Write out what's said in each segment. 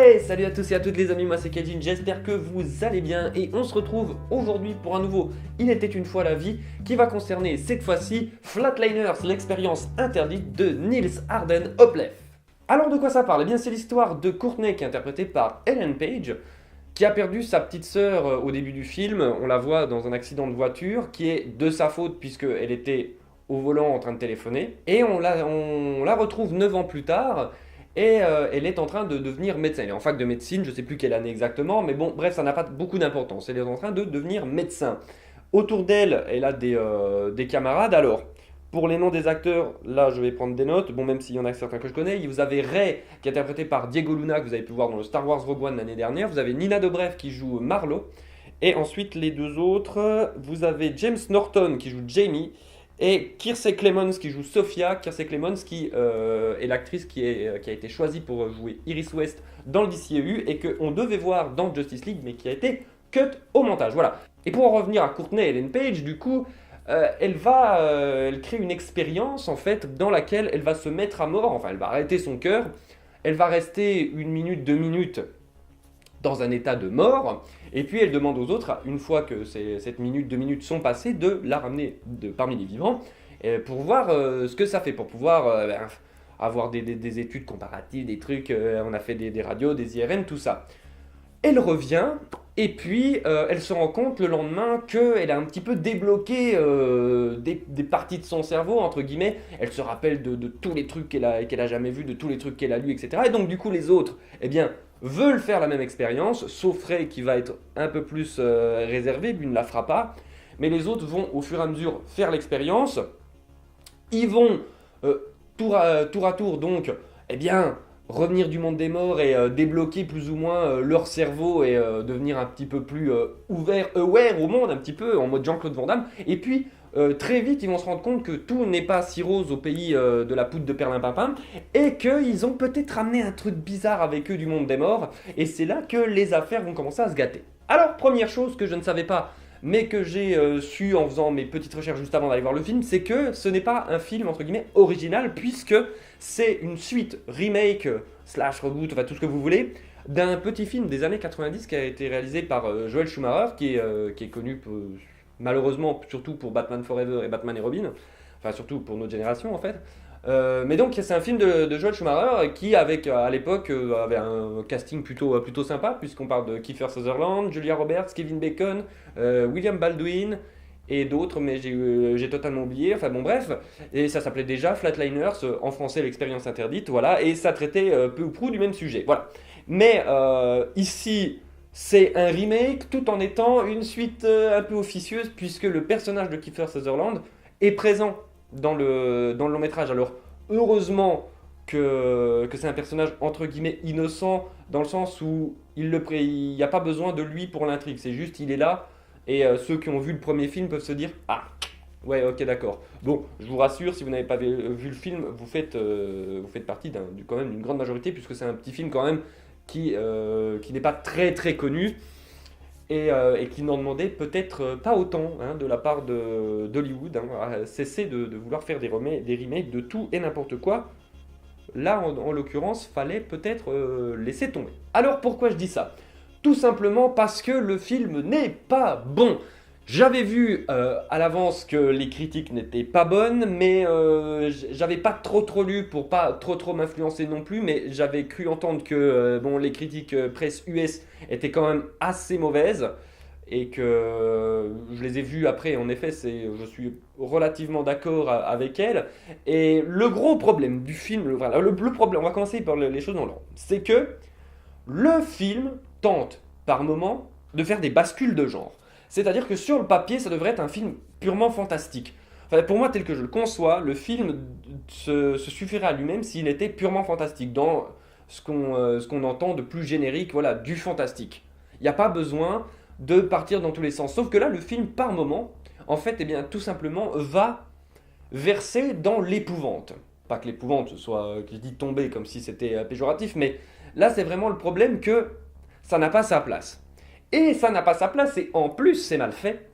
Hey, salut à tous et à toutes les amis, moi c'est Kajin, j'espère que vous allez bien et on se retrouve aujourd'hui pour un nouveau Il était une fois la vie qui va concerner cette fois-ci Flatliners, l'expérience interdite de Niels Arden Opleff. Alors de quoi ça parle? Eh bien c'est l'histoire de Courtney qui est interprétée par Ellen Page qui a perdu sa petite sœur au début du film, on la voit dans un accident de voiture qui est de sa faute puisqu'elle était au volant en train de téléphoner et on la retrouve 9 ans plus tard. Et elle est en train de devenir médecin. Elle est en fac de médecine, je ne sais plus quelle année exactement, mais bon, bref, ça n'a pas beaucoup d'importance. Elle est en train de devenir médecin. Autour d'elle, elle a des camarades. Alors, pour les noms des acteurs, là, je vais prendre des notes. Bon, même s'il y en a certains que je connais. Vous avez Rey, qui est interprété par Diego Luna, que vous avez pu voir dans le Star Wars Rogue One l'année dernière. Vous avez Nina Dobrev, qui joue Marlo. Et ensuite, les deux autres, vous avez James Norton, qui joue Jamie. Et Kiersey Clemons qui joue Sophia, Kiersey Clemons qui est l'actrice qui a été choisie pour jouer Iris West dans le DCEU et qu'on devait voir dans Justice League mais qui a été cut au montage. Voilà. Et pour en revenir à Courtney Ellen Page, du coup, elle crée une expérience en fait dans laquelle elle va se mettre à mort, enfin elle va arrêter son cœur, elle va rester 1 minute, 2 minutes dans un état de mort, et puis elle demande aux autres, une fois que cette minute, 2 minutes sont passées, de la ramener parmi les vivants, pour voir ce que ça fait, pour pouvoir avoir des études comparatives, des trucs, on a fait des radios, des IRM, tout ça. Elle revient, et puis elle se rend compte le lendemain qu'elle a un petit peu débloqué des parties de son cerveau, entre guillemets. Elle se rappelle de tous les trucs qu'elle a jamais vus, de tous les trucs qu'elle a lus, etc. Et donc du coup les autres, eh bien, veulent faire la même expérience, sauf Rey qui va être un peu plus réservé, lui ne la fera pas. Mais les autres vont au fur et à mesure faire l'expérience. Ils vont tour à tour donc, eh bien, revenir du monde des morts et débloquer plus ou moins leur cerveau et devenir un petit peu plus aware au monde, un petit peu en mode Jean-Claude Van Damme. Et puis très vite, ils vont se rendre compte que tout n'est pas si rose au pays de la poudre de perlimpinpin et qu'ils ont peut-être ramené un truc bizarre avec eux du monde des morts. Et c'est là que les affaires vont commencer à se gâter. Alors, première chose que je ne savais pas, mais que j'ai su en faisant mes petites recherches juste avant d'aller voir le film, c'est que ce n'est pas un film entre guillemets original, puisque c'est une suite, remake, slash reboot, enfin tout ce que vous voulez, d'un petit film des années 90 qui a été réalisé par Joel Schumacher, qui est connu malheureusement surtout pour Batman Forever et Batman et Robin, enfin surtout pour notre génération en fait. Mais donc c'est un film de Joel Schumacher qui à l'époque avait un casting plutôt sympa puisqu'on parle de Kiefer Sutherland, Julia Roberts, Kevin Bacon, William Baldwin et d'autres mais j'ai totalement oublié, enfin bon bref, et ça s'appelait déjà Flatliners, en français l'expérience interdite, voilà, et ça traitait peu ou prou du même sujet, voilà. Mais ici c'est un remake tout en étant une suite un peu officieuse puisque le personnage de Kiefer Sutherland est présent dans le long métrage. Alors, heureusement que c'est un personnage entre guillemets innocent, dans le sens où il n'y a pas besoin de lui pour l'intrigue, c'est juste il est là, et ceux qui ont vu le premier film peuvent se dire ah, ouais, ok, d'accord. Bon, je vous rassure, si vous n'avez pas vu le film, vous faites partie quand même d'une grande majorité, puisque c'est un petit film quand même qui n'est pas très très connu et qui n'en demandait peut-être pas autant hein, de la part d'Hollywood, hein, à cesser de vouloir faire des remakes de tout et n'importe quoi. Là, en l'occurrence, fallait peut-être laisser tomber. Alors pourquoi je dis ça? Tout simplement parce que le film n'est pas bon. J'avais vu à l'avance que les critiques n'étaient pas bonnes, mais j'avais pas trop lu pour pas trop m'influencer non plus, mais j'avais cru entendre que bon, les critiques presse US étaient quand même assez mauvaises et que je les ai vues après. En effet, je suis relativement d'accord avec elles. Et le gros problème du film, le problème, on va commencer par les choses dans l'ordre, c'est que le film tente par moments de faire des bascules de genre. C'est-à-dire que sur le papier, ça devrait être un film purement fantastique. Enfin, pour moi, tel que je le conçois, le film se suffirait à lui-même s'il était purement fantastique, dans ce qu'on entend de plus générique, voilà, du fantastique. Il n'y a pas besoin de partir dans tous les sens. Sauf que là, le film, par moment, en fait, eh bien, tout simplement, va verser dans l'épouvante. Pas que l'épouvante soit, que je dis tomber comme si c'était péjoratif, mais là, c'est vraiment le problème que ça n'a pas sa place. Et ça n'a pas sa place, et en plus, c'est mal fait,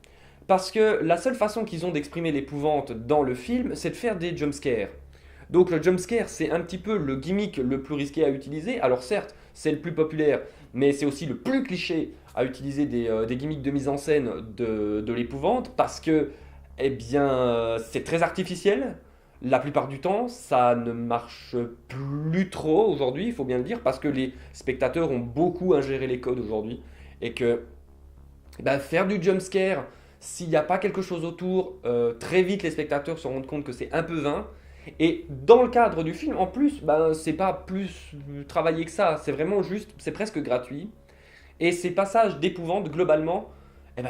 parce que la seule façon qu'ils ont d'exprimer l'épouvante dans le film, c'est de faire des jumpscares. Donc le jumpscare, c'est un petit peu le gimmick le plus risqué à utiliser. Alors certes, c'est le plus populaire, mais c'est aussi le plus cliché à utiliser des gimmicks de mise en scène de l'épouvante, parce que, eh bien, c'est très artificiel. La plupart du temps, ça ne marche plus trop aujourd'hui, il faut bien le dire, parce que les spectateurs ont beaucoup ingéré les codes aujourd'hui, et que faire du jumpscare, s'il n'y a pas quelque chose autour, très vite les spectateurs se rendent compte que c'est un peu vain. Et dans le cadre du film, en plus, c'est pas plus travaillé que ça, c'est vraiment juste, c'est presque gratuit. Et ces passages d'épouvante, globalement,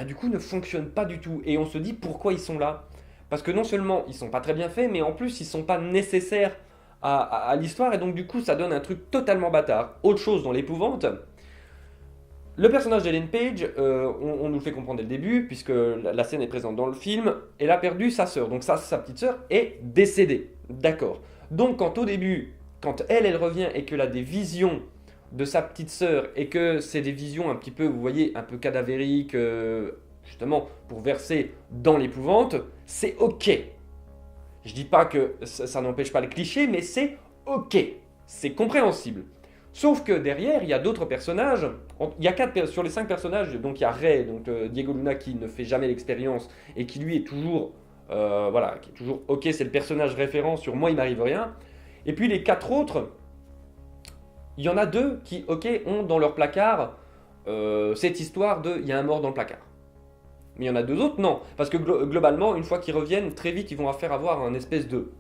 du coup, ne fonctionnent pas du tout. Et on se dit pourquoi ils sont là. Parce que non seulement ils sont pas très bien faits, mais en plus ils sont pas nécessaires à l'histoire. Et donc du coup, ça donne un truc totalement bâtard. Autre chose dans l'épouvante, le personnage d'Ellen Page, on nous le fait comprendre dès le début, puisque la scène est présente dans le film, elle a perdu sa sœur. Donc sa petite sœur est décédée. D'accord. Donc quand au début, quand elle revient et qu'elle a des visions de sa petite sœur, et que c'est des visions un petit peu, vous voyez, un peu cadavériques, justement, pour verser dans l'épouvante, c'est ok. Je dis pas que ça n'empêche pas le cliché, mais c'est ok. C'est compréhensible. Sauf que derrière, il y a d'autres personnages. Il y a sur les 5 personnages, donc il y a Ray, donc Diego Luna qui ne fait jamais l'expérience et qui lui est toujours, voilà, qui est toujours ok, c'est le personnage référent sur moi il m'arrive rien. Et puis les 4 autres, il y en a 2 qui, ok, ont dans leur placard cette histoire de il y a un mort dans le placard. Mais il y en a 2 autres, non. Parce que globalement, une fois qu'ils reviennent, très vite ils vont faire avoir un espèce de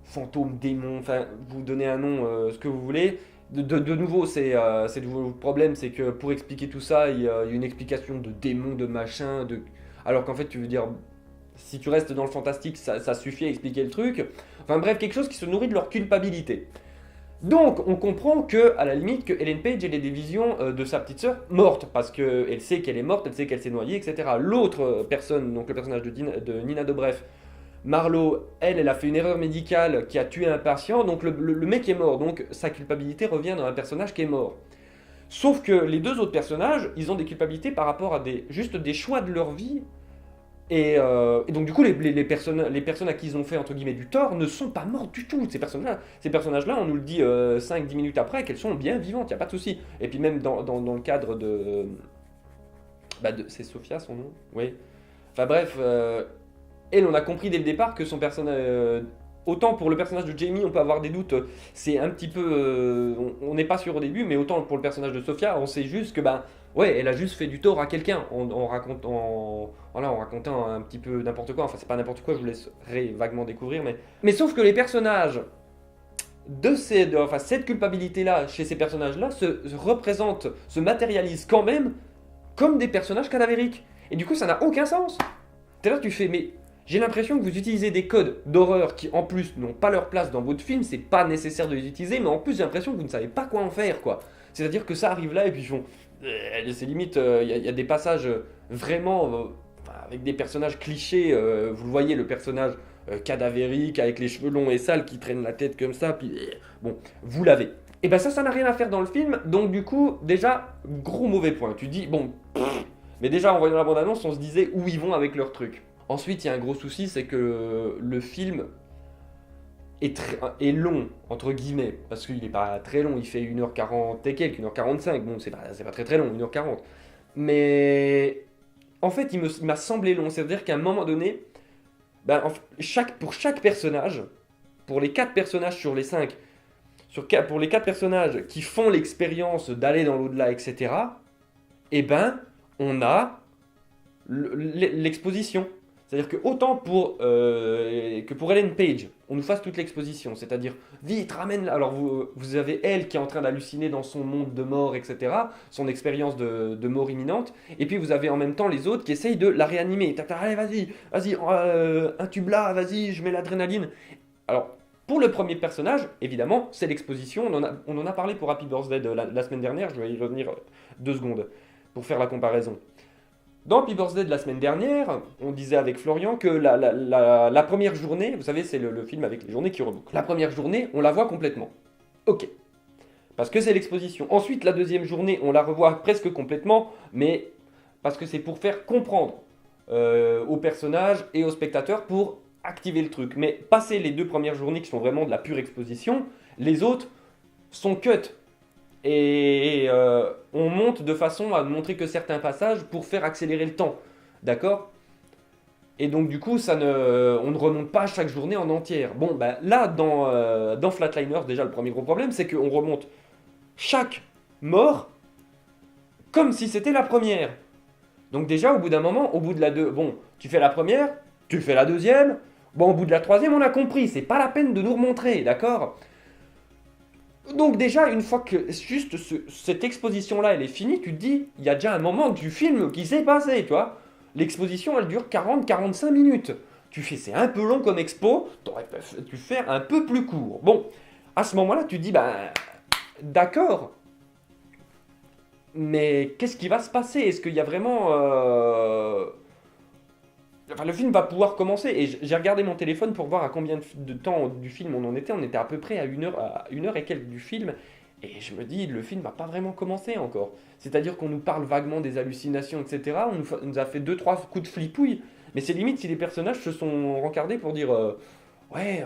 fantôme, démon, enfin, vous donnez un nom, ce que vous voulez. De nouveau, c'est le problème, c'est que pour expliquer tout ça, il y a une explication de démon, de machin, alors qu'en fait, tu veux dire, si tu restes dans le fantastique, ça suffit à expliquer le truc. Enfin bref, quelque chose qui se nourrit de leur culpabilité. Donc, on comprend que, à la limite, que Ellen Page elle ait des visions de sa petite sœur morte, parce qu'elle sait qu'elle est morte, elle sait qu'elle s'est noyée, etc. L'autre personne, donc le personnage de Nina Dobrev, Marlowe, elle a fait une erreur médicale qui a tué un patient, donc le mec est mort, donc sa culpabilité revient dans un personnage qui est mort. Sauf que les 2 autres personnages, ils ont des culpabilités par rapport à juste des choix de leur vie. Et donc du coup, les personnes à qui ils ont fait entre guillemets du tort ne sont pas mortes du tout. Ces personnages-là, on nous le dit 5-10 minutes après, qu'elles sont bien vivantes, il n'y a pas de souci. Et puis même dans le cadre c'est Sophia son nom? Oui. Enfin bref, elle, on a compris dès le départ que son personnage... autant pour le personnage de Jamie, on peut avoir des doutes, c'est un petit peu... on n'est pas sûr au début, mais autant pour le personnage de Sophia, on sait juste que, ouais, elle a juste fait du tort à quelqu'un en racontant un petit peu n'importe quoi. Enfin, c'est pas n'importe quoi, je vous laisserai vaguement découvrir, mais sauf que les personnages cette culpabilité-là, chez ces personnages-là, se matérialisent quand même comme des personnages cadavériques. Et du coup, ça n'a aucun sens. T'es là, tu fais, mais j'ai l'impression que vous utilisez des codes d'horreur qui, en plus, n'ont pas leur place dans votre film. C'est pas nécessaire de les utiliser, mais en plus, j'ai l'impression que vous ne savez pas quoi en faire, quoi. C'est-à-dire que ça arrive là, et puis ils font. C'est limite, il y a des passages vraiment avec des personnages clichés. Vous le voyez, le personnage cadavérique avec les cheveux longs et sales qui traîne la tête comme ça, puis bon, vous l'avez. Et ça n'a rien à faire dans le film, donc du coup, déjà, gros mauvais point. Tu dis, bon, mais déjà en voyant la bande-annonce, on se disait où ils vont avec leur truc. Ensuite, il y a un gros souci, c'est que le film est long, entre guillemets, parce qu'il n'est pas très long, il fait 1h40 et quelques, 1h45, bon, c'est pas très très long, 1h40. Mais en fait, il m'a semblé long, c'est-à-dire qu'à un moment donné, pour chaque personnage, pour les 4 personnages sur les 5, pour les 4 personnages qui font l'expérience d'aller dans l'au-delà, etc., on a l'exposition. C'est-à-dire que autant que pour Ellen Page, on nous fasse toute l'exposition, c'est-à-dire vite ramène. Alors vous avez elle qui est en train d'halluciner dans son monde de mort, etc., son expérience de mort imminente, et puis vous avez en même temps les autres qui essayent de la réanimer. Allez, vas-y, un tube là, vas-y, je mets l'adrénaline. Alors pour le premier personnage, évidemment, c'est l'exposition. On en a parlé pour Happy Birthday la semaine dernière. Je vais y revenir 2 secondes pour faire la comparaison. Dans Happy Birthday de la semaine dernière, on disait avec Florian que la première journée, vous savez, c'est le film avec les journées qui rebouclent. La première journée, on la voit complètement. Ok. Parce que c'est l'exposition. Ensuite, la deuxième journée, on la revoit presque complètement, mais parce que c'est pour faire comprendre aux personnages et aux spectateurs pour activer le truc. Mais passer les 2 premières journées qui sont vraiment de la pure exposition, les autres sont cut. Et on monte de façon à montrer que certains passages pour faire accélérer le temps. D'accord? Et donc du coup, on ne remonte pas chaque journée en entière. Bon, bah, là, dans Flatliners, déjà le premier gros problème, c'est qu'on remonte chaque mort comme si c'était la première. Donc déjà, au bout d'un moment, au bout de la deux, bon, tu fais la première, tu fais la deuxième, bon, au bout de la troisième, on a compris, c'est pas la peine de nous remontrer, d'accord? Donc déjà, une fois que juste cette exposition-là, elle est finie, tu te dis, il y a déjà un moment du film qui s'est passé, tu vois? L'exposition, elle dure 40-45 minutes. Tu fais, c'est un peu long comme expo, t'aurais pu faire un peu plus court. Bon, à ce moment-là, tu te dis, ben, d'accord, mais qu'est-ce qui va se passer? Est-ce qu'il y a vraiment... Enfin, le film va pouvoir commencer. Et j'ai regardé mon téléphone pour voir à combien de temps du film on en était. On était à peu près à une heure et quelques du film. Et je me dis, le film va pas vraiment commencer encore. C'est-à-dire qu'on nous parle vaguement des hallucinations, etc. On nous a fait deux, trois coups de flipouille. Mais c'est limite si les personnages se sont rencardés pour dire ouais,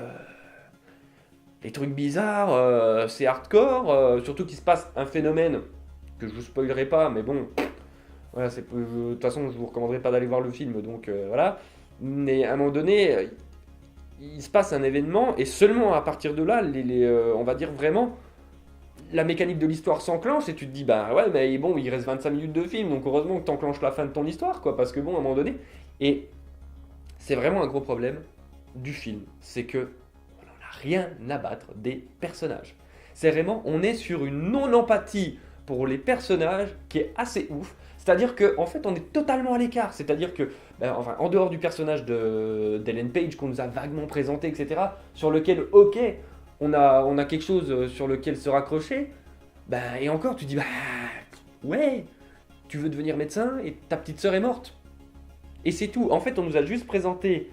les trucs bizarres, c'est hardcore. Surtout qu'il se passe un phénomène que je vous spoilerai pas, mais bon, voilà, de toute façon, je vous recommanderais pas d'aller voir le film, donc voilà. Mais à un moment donné, il se passe un événement, et seulement à partir de là, on va dire vraiment, la mécanique de l'histoire s'enclenche, et tu te dis, bah ouais, mais bon, il reste 25 minutes de film, donc heureusement que t'enclenches la fin de ton histoire, quoi, parce que bon, à un moment donné, et c'est vraiment un gros problème du film, c'est que on n'en a rien à battre des personnages. C'est vraiment, on est sur une non-empathie pour les personnages qui est assez ouf. C'est-à-dire qu'en fait, on est totalement à l'écart. C'est-à-dire que, ben, enfin, en dehors du personnage d'Ellen Page qu'on nous a vaguement présenté, etc., sur lequel, ok, on a quelque chose sur lequel se raccrocher, ben, et encore, tu dis, bah, ouais, tu veux devenir médecin et ta petite sœur est morte. Et c'est tout. En fait, on nous a juste présenté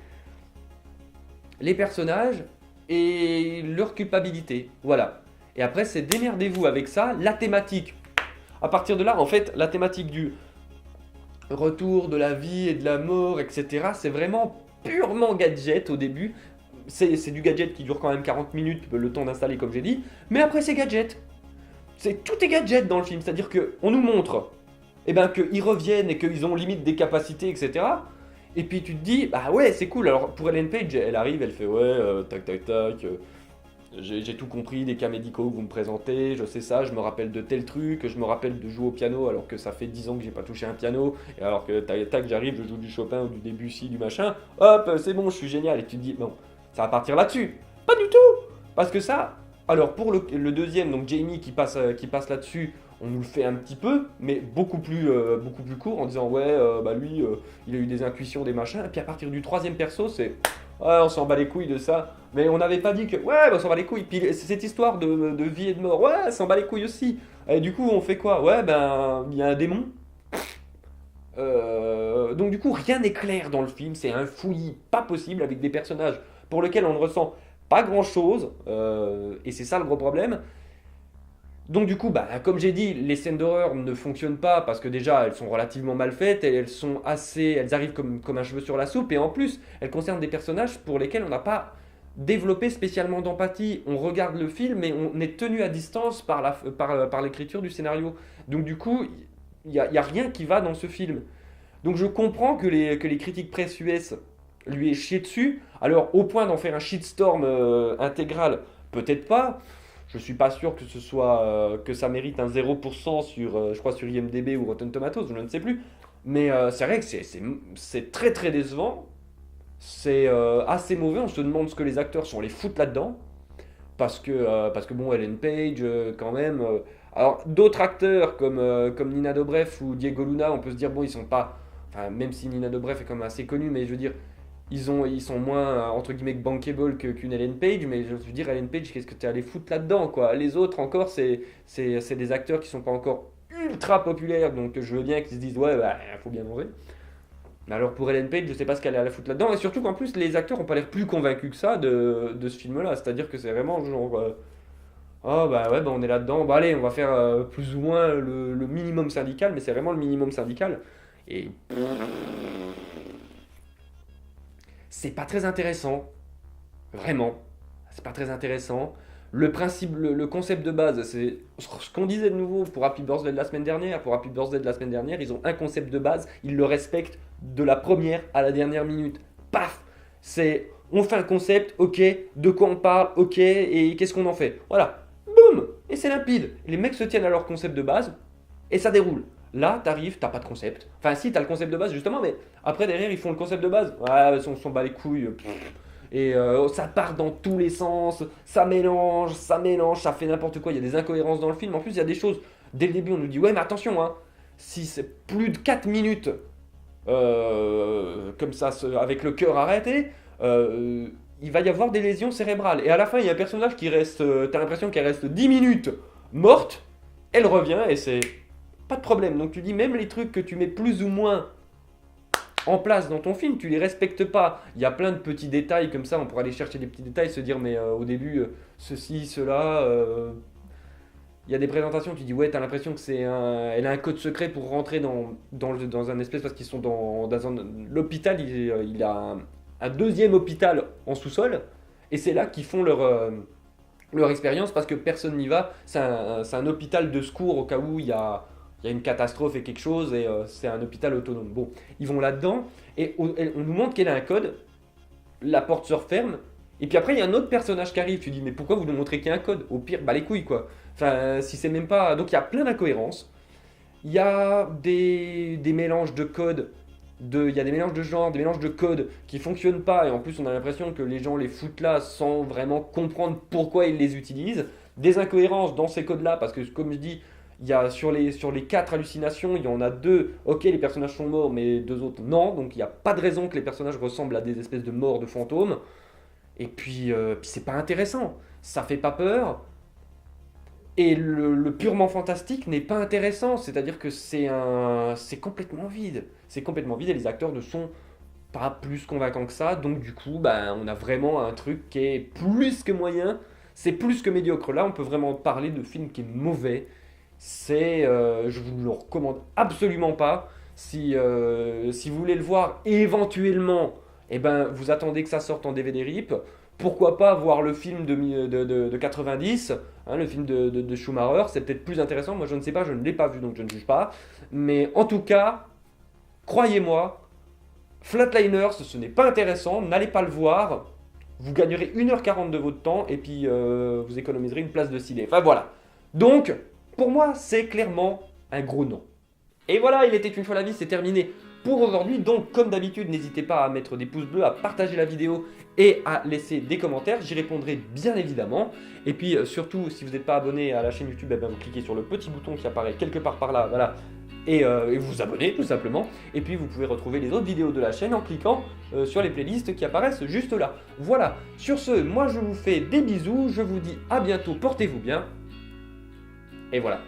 les personnages et leur culpabilité. Voilà. Et après, c'est démerdez-vous avec ça. La thématique. À partir de là, en fait, la thématique du retour de la vie et de la mort, etc., c'est vraiment purement gadget au début. C'est du gadget qui dure quand même 40 minutes, le temps d'installer, comme j'ai dit. Mais après, c'est gadget. Tout est gadget dans le film. C'est-à-dire qu'on nous montre qu'ils reviennent et qu'ils ont limite des capacités, etc. Et puis tu te dis, bah ouais, c'est cool. Alors pour Ellen Page, elle arrive, elle fait ouais, tac tac tac, j'ai tout compris des cas médicaux que vous me présentez, je sais ça, je me rappelle de tel truc, je me rappelle de jouer au piano alors que ça fait 10 ans que j'ai pas touché un piano, et alors que tac tac, j'arrive, je joue du Chopin ou du Debussy, du machin, hop, c'est bon, je suis génial. Et tu te dis, bon, ça va partir là-dessus. Pas du tout. Parce que ça, alors pour le deuxième, donc Jamie qui passe là-dessus, on nous le fait un petit peu, mais beaucoup plus court, en disant ouais, bah lui, il a eu des intuitions, des machins. Et puis à partir du troisième perso, c'est ouais, on s'en bat les couilles de ça. Mais on n'avait pas dit que ouais, bah, on s'en bat les couilles. Puis cette histoire de vie et de mort, ouais, on s'en bat les couilles aussi. Et du coup, on fait quoi? Ouais, ben, il y a un démon. Donc du coup, rien n'est clair dans le film. C'est un fouillis pas possible avec des personnages pour lesquels on ne ressent pas grand-chose. Et c'est ça le gros problème. Donc du coup, bah, comme j'ai dit, les scènes d'horreur ne fonctionnent pas parce que déjà elles sont relativement mal faites, et elles arrivent comme un cheveu sur la soupe, et en plus elles concernent des personnages pour lesquels on n'a pas développé spécialement d'empathie. On regarde le film et on est tenu à distance par l'écriture du scénario. Donc du coup, il y a rien qui va dans ce film. Donc je comprends que les critiques presse US lui aient chié dessus. Alors au point d'en faire un shitstorm intégral, peut-être pas. Je suis pas sûr que ça mérite un 0% sur, je crois, sur IMDb ou Rotten Tomatoes, je ne sais plus. Mais c'est vrai que c'est très très décevant. C'est assez mauvais. On se demande ce que les acteurs sont les foutre là-dedans. Parce que bon, Ellen Page, quand même. Alors, d'autres acteurs comme Nina Dobrev ou Diego Luna, on peut se dire, bon, ils sont pas. Enfin, même si Nina Dobrev est quand même assez connue, mais je veux dire, ils sont moins, entre guillemets, bankable qu'une Ellen Page, mais je veux dire, Ellen Page, qu'est-ce que tu es allé foutre là-dedans, quoi? Les autres, encore, c'est des acteurs qui sont pas encore ultra populaires, donc je veux bien qu'ils se disent, ouais, bah, faut bien manger. Mais alors pour Ellen Page, je sais pas ce qu'elle est à la foutre là-dedans, et surtout qu'en plus, les acteurs ont pas l'air plus convaincus que ça de ce film-là, c'est-à-dire que c'est vraiment genre, oh bah ouais, bah on est là-dedans, bah allez, on va faire plus ou moins le minimum syndical, mais c'est vraiment le minimum syndical, et c'est pas très intéressant. Vraiment, c'est pas très intéressant. Le principe, le concept de base, c'est ce qu'on disait de nouveau pour Happy Birthday de la semaine dernière. Pour Happy Birthday de la semaine dernière, ils ont un concept de base, ils le respectent de la première à la dernière minute. Paf! C'est, on fait un concept, ok, de quoi on parle, ok, et qu'est-ce qu'on en fait? Voilà, boum! Et c'est limpide. Les mecs se tiennent à leur concept de base, et ça déroule. Là, t'arrives, t'as pas de concept. Enfin, si, t'as le concept de base, justement, mais après, derrière, ils font le concept de base. Ouais, on s'en bat les couilles. Et ça part dans tous les sens, ça mélange, ça fait n'importe quoi. Il y a des incohérences dans le film. En plus, il y a des choses. Dès le début, on nous dit ouais, mais attention, hein, si c'est plus de 4 minutes comme ça, avec le cœur arrêté, il va y avoir des lésions cérébrales. Et à la fin, il y a un personnage qui reste, t'as l'impression qu'elle reste 10 minutes morte, elle revient et c'est pas de problème. Donc tu dis, même les trucs que tu mets plus ou moins en place dans ton film, tu les respectes pas. Il y a plein de petits détails comme ça, on pourrait aller chercher des petits détails, se dire mais au début, ceci, cela. Il y a des présentations, tu dis ouais, t'as l'impression que elle a un code secret pour rentrer dans un espèce, parce qu'ils sont l'hôpital, il a un deuxième hôpital en sous-sol, et c'est là qu'ils font leur expérience parce que personne n'y va. C'est un hôpital de secours au cas où il y a une catastrophe et quelque chose, et c'est un hôpital autonome. Bon, ils vont là-dedans, et on nous montre qu'elle a un code, la porte se referme, et puis après il y a un autre personnage qui arrive, tu dis mais pourquoi vous nous montrez qu'il y a un code? Au pire, bah les couilles quoi. Enfin, si c'est même pas... Donc il y a plein d'incohérences, il y a des mélanges de codes, il y a des mélanges de genres, des mélanges de codes qui fonctionnent pas, et en plus on a l'impression que les gens les foutent là sans vraiment comprendre pourquoi ils les utilisent. Des incohérences dans ces codes-là, parce que comme je dis, il y a sur les 4 hallucinations, il y en a 2, ok les personnages sont morts, mais 2 autres non, donc il n'y a pas de raison que les personnages ressemblent à des espèces de morts de fantômes. Et puis c'est pas intéressant, ça fait pas peur, et le purement fantastique n'est pas intéressant, c'est-à-dire que c'est complètement vide. C'est complètement vide et les acteurs ne sont pas plus convaincants que ça, donc du coup, bah, on a vraiment un truc qui est plus que moyen, c'est plus que médiocre. Là, on peut vraiment parler de film qui est mauvais. Je vous le recommande absolument pas. Si vous voulez le voir éventuellement, eh ben, vous attendez que ça sorte en DVD RIP. Pourquoi pas voir le film de 90, hein, le film de Schumacher, c'est peut-être plus intéressant. Moi, je ne sais pas, je ne l'ai pas vu, donc je ne juge pas. Mais en tout cas, croyez-moi, Flatliners, ce n'est pas intéressant, n'allez pas le voir. Vous gagnerez 1h40 de votre temps et puis vous économiserez une place de ciné. Enfin voilà. Donc, pour moi, c'est clairement un gros non. Et voilà, il était une fois la vie, c'est terminé pour aujourd'hui. Donc, comme d'habitude, n'hésitez pas à mettre des pouces bleus, à partager la vidéo et à laisser des commentaires. J'y répondrai bien évidemment. Et puis, surtout, si vous n'êtes pas abonné à la chaîne YouTube, eh bien, vous cliquez sur le petit bouton qui apparaît quelque part par là, voilà. Et vous vous abonnez tout simplement. Et puis, vous pouvez retrouver les autres vidéos de la chaîne en cliquant sur les playlists qui apparaissent juste là. Voilà, sur ce, moi je vous fais des bisous. Je vous dis à bientôt, portez-vous bien. Et voilà.